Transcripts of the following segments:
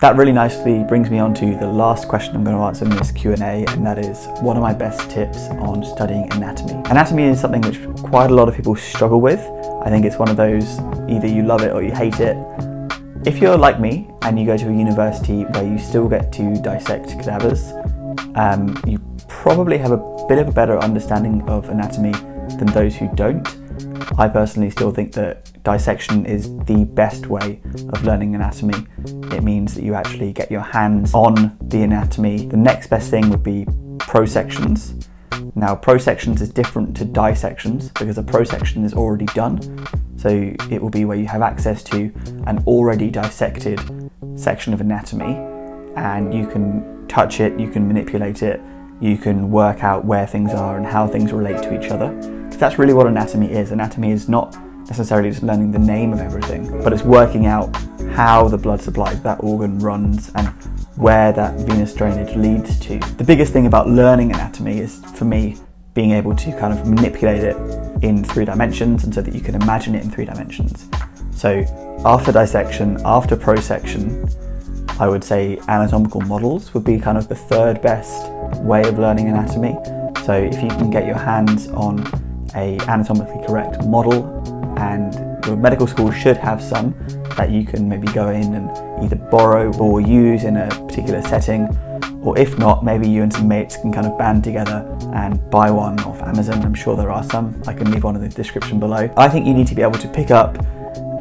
That really nicely brings me on to the last question I'm going to answer in this Q&A, and that is, what are my best tips on studying anatomy? Anatomy is something which quite a lot of people struggle with. I think it's one of those, either you love it or you hate it. If you're like me and you go to a university where you still get to dissect cadavers, you probably have a bit of a better understanding of anatomy than those who don't. I personally still think that dissection is the best way of learning anatomy. It means that you actually get your hands on the anatomy. The next best thing would be prosections. Now, prosections is different to dissections because a prosection is already done. So it will be where you have access to an already dissected section of anatomy, and you can touch it, you can manipulate it, you can work out where things are and how things relate to each other. So that's really what anatomy is. Anatomy is not necessarily just learning the name of everything, but it's working out how the blood supply to that organ runs and where that venous drainage leads to. The biggest thing about learning anatomy is, for me, being able to kind of manipulate it in 3 dimensions, and so that you can imagine it in 3 dimensions. So after dissection, after prosection, I would say anatomical models would be kind of the third best way of learning anatomy. So if you can get your hands on a anatomically correct model, and your medical school should have some that you can maybe go in and either borrow or use in a particular setting, or if not, maybe you and some mates can kind of band together and buy one off Amazon. I'm sure there are some. I can leave one in the description below. I think you need to be able to pick up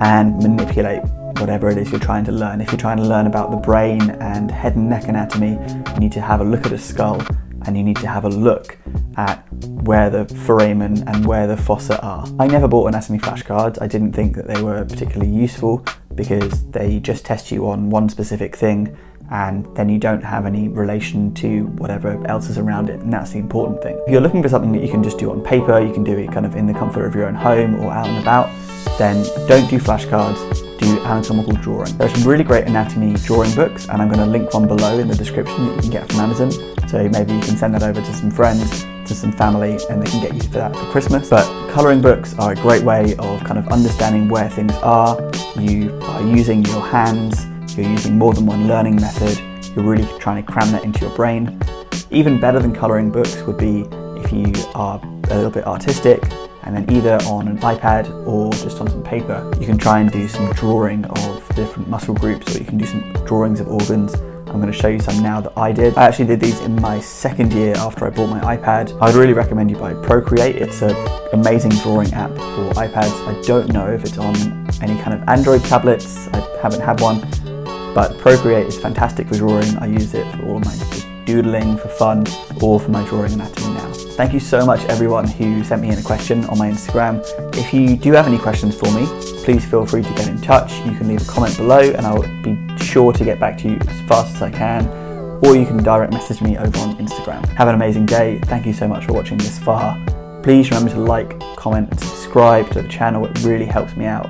and manipulate whatever it is you're trying to learn. If you're trying to learn about the brain and head and neck anatomy, you need to have a look at a skull, and you need to have a look at where the foramen and where the fossa are. I never bought anatomy flashcards. I didn't think that they were particularly useful because they just test you on one specific thing, and then you don't have any relation to whatever else is around it, and that's the important thing. If you're looking for something that you can just do on paper, you can do it kind of in the comfort of your own home or out and about, then don't do flashcards, do anatomical drawing. There are some really great anatomy drawing books, and I'm going to link one below in the description that you can get from Amazon. So maybe you can send that over to some friends, to some family, and they can get you for that for Christmas. But colouring books are a great way of kind of understanding where things are. You are using your hands, you're using more than one learning method, you're really trying to cram that into your brain. Even better than colouring books would be if you are a little bit artistic, and then either on an iPad or just on some paper, you can try and do some drawing of different muscle groups, or you can do some drawings of organs. I'm going to show you some now that I did. I actually did these in my second year after I bought my iPad. I'd really recommend you buy Procreate. It's an amazing drawing app for iPads. I don't know if it's on any kind of Android tablets. I haven't had one, but Procreate is fantastic for drawing. I use it for all of my doodling, for fun, or for my drawing anatomy now. Thank you so much everyone who sent me in a question on my Instagram. If you do have any questions for me, please feel free to get in touch. You can leave a comment below and I'll be sure to get back to you as fast as I can, or you can direct message me over on Instagram. Have an amazing day. Thank you so much for watching this far. Please remember to like, comment and subscribe to the channel. It really helps me out.